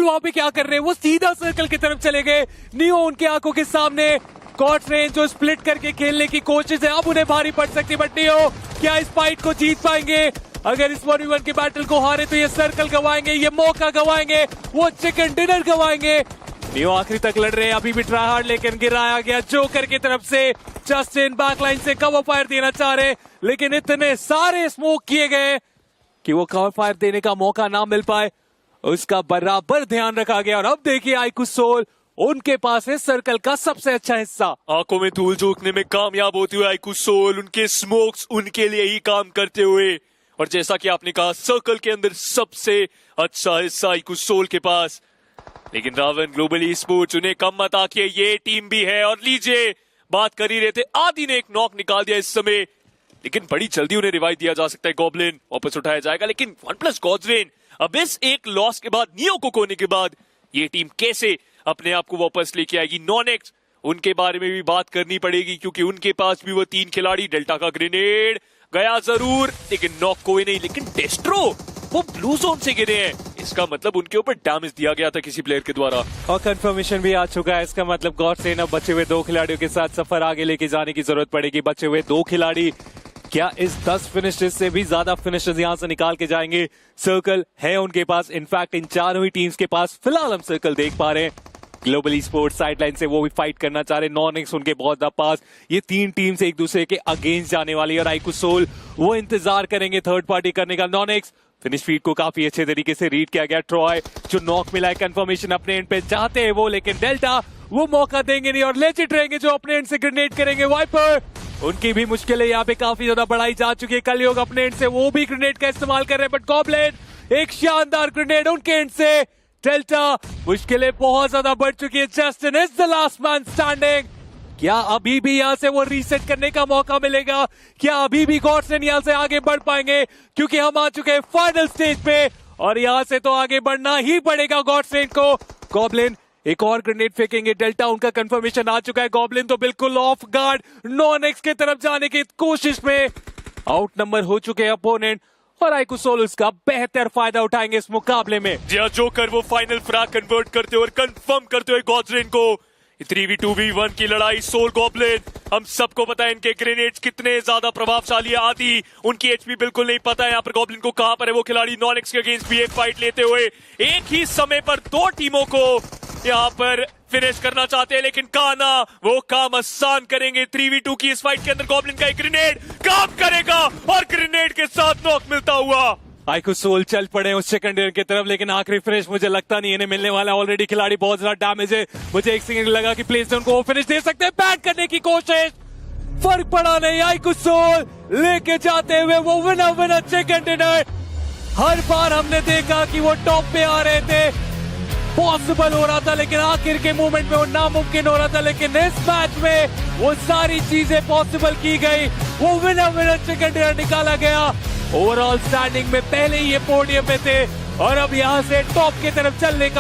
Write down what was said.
Soul वहां पे क्या कर रहे हैं, वो सीधा सर्कल की तरफ चले गए। नियो उनके आंखों के सामने, गॉड्सरेन जो स्प्लिट करके खेलने की कोशिश है, अब उन्हें भारी पड़ सकती है। बट नियो क्या इस फाइट को जीत पाएंगे? अगर इस 1v1 की बैटल को हारे तो ये सर्कल गवाएंगे, ये मौका गवाएंगे, वो चिकन डिनर गवाएंगे। नियो आखिरी तक लड़ रहे हैं, अभी भी ट्राई हार्ड लेकिन गिराया गया जोकर की तरफ से। जस्टिन बैकलाइन से कवर फायर देना चाह रहे, लेकिन इतने सारे स्मोक किए गए कि वो कवर फायर देने का मौका ना मिल पाए, उसका बराबर ध्यान रखा गया। और अब देखिए आईक्यू सोल, उनके पास है सर्कल का सबसे अच्छा हिस्सा। आंखों में धूल झोंकने में कामयाब होती हुई आईक्यू सोल, उनके स्मोक्स उनके लिए ही काम करते हुए। और जैसा कि आपने कहा, सर्कल के अंदर सबसे अच्छा हिस्सा आईक्यू सोल के पास। लेकिन रावण ग्लोबल ई स्पोर्ट्स उन्हें कम मत आके, ये टीम भी है। और लीजिए, बात कर ही रहे थे, आदि ने एक नॉक निकाल दिया इस समय, लेकिन बड़ी जल्दी उन्हें रिवाइव दिया जा सकता है। गॉब्लिन वापस उठाया जाएगा, लेकिन OnePlus गॉड्सरेन अब इस एक लॉस के बाद, नियो को खोने के बाद, ये टीम कैसे अपने आप को वापस लेके आएगी? नॉनेक्स, उनके बारे में भी बात करनी पड़ेगी, क्योंकि उनके पास भी वो 3 खिलाड़ी। डेल्टा का ग्रेनेड गया जरूर, लेकिन नॉक कोई नहीं। लेकिन डेस्ट्रो वो ब्लू जोन से गिरे हैं, इसका मतलब उनके ऊपर डैमेज दिया गया था किसी प्लेयर के द्वारा। और कंफर्मेशन भी आ चुका है, इसका मतलब गॉड्सरेन अब बचे हुए 2 खिलाड़ियों के साथ सफर आगे लेके जाने की जरूरत पड़ेगी। बचे हुए 2 खिलाड़ी क्या इस 10 फिनिशेस से भी ज्यादा फिनिशेस यहां से निकाल के जाएंगे? सर्कल है उनके पास, इनफैक्ट इन चारों ही टीम्स के पास फिलहाल हम सर्कल देख पा रहे हैं। ग्लोबल ई स्पोर्ट्स साइडलाइन से वो भी फाइट करना चाह रहे हैं, नॉनेक्स उनके बहुत ज्यादा पास। ये 3 टीम्स एक दूसरे के अगेंस्ट जाने वाली है और आईक्यू सोल वो इंतजार करेंगे थर्ड पार्टी करने का। नॉनेक्स फिनिश फीड को काफी अच्छे तरीके से रीड किया गया। ट्रॉय जो नॉक मिला है, कंफर्मेशन अपने एंड पे चाहते हैं वो, लेकिन डेल्टा वो मौका देंगे नहीं और लेजिट रहेंगे जो अपने एंड से ग्रेनेड करेंगे। वाइपर उनकी भी मुश्किलें यहाँ पे काफी ज्यादा बढ़ाई जा चुकी है। कलयुग अपने एंड से वो भी ग्रेनेड का इस्तेमाल कर रहे हैं, बट गॉब्लिन एक शानदार ग्रेनेड उनके एंड से। डेल्टा मुश्किलें बहुत ज्यादा बढ़ चुकी है। Justin is the last man standing. क्या अभी भी यहाँ से वो रीसेट करने का मौका मिलेगा? क्या अभी भी गॉड्सरेन यहाँ से आगे बढ़ पाएंगे? क्योंकि हम आ चुके हैं फाइनल स्टेज पे और यहाँ से तो आगे बढ़ना ही पड़ेगा गॉड्सरेन को। गॉब्लिन एक और ग्रेनेड फेंकेंगे, डेल्टा उनका कंफर्मेशन आ चुका है। गॉब्लिन तो बिल्कुल ऑफ गार्ड, नॉनेक्स की तरफ जाने की कोशिश में आउट नंबर हो चुके हैं अपोनेंट, और आईक्यू सोल उसका बेहतर फायदा उठाएंगे इस मुकाबले में। जोकर वो फाइनल फ्रैग कन्वर्ट करते हुए और कंफर्म करते हुए गॉड्सरेन को। 3v2v1 की लड़ाई, सोल गॉब्लिन, हम सबको पता है इनके ग्रेनेड्स कितने ज्यादा प्रभावशाली है। आदि उनकी एचपी बिल्कुल नहीं पता है यहाँ पर गॉब्लिन को कहां पर है वो खिलाड़ी। नॉनेक्स के अगेंस्ट भी एक फाइट लेते हुए एक ही समय पर 2 टीमों को यहाँ पर फिनिश करना चाहते हैं, लेकिन काना वो काम आसान करेंगे। 3v2 की इस फाइट के अंदर गॉब्लिन का एक ग्रेनेड काम करेगा और ग्रेनेड के साथ नॉक मिलता हुआ आईक्यू सोल चल पड़े उस सेकंडरी की तरफ, लेकिन आखिरी फिनिश मुझे लगता नहीं इन्हें मिलने वाला। ऑलरेडी खिलाड़ी बहुत ज्यादा डैमेज है। मुझे एक सेकंड लगा कि प्लेस उनको वो फिनिश दे सकते हैं। बैट करने की कोशिश, फर्क पड़ा नहीं। आईक्यू सोल लेके जाते हुए वो विनर चिकन डिनर। हर बार हमने देखा कि वो टॉप पे आ रहे थे, पॉसिबल हो रहा था, लेकिन आखिर के मोमेंट में वो नामुमकिन हो रहा था। लेकिन इस मैच में वो सारी चीजें पॉसिबल की गई, वो विनर चिकन डिनर निकाला गया। ओवरऑल स्टैंडिंग में पहले ही ये पोडियम पे थे और अब यहाँ से टॉप की तरफ चलने का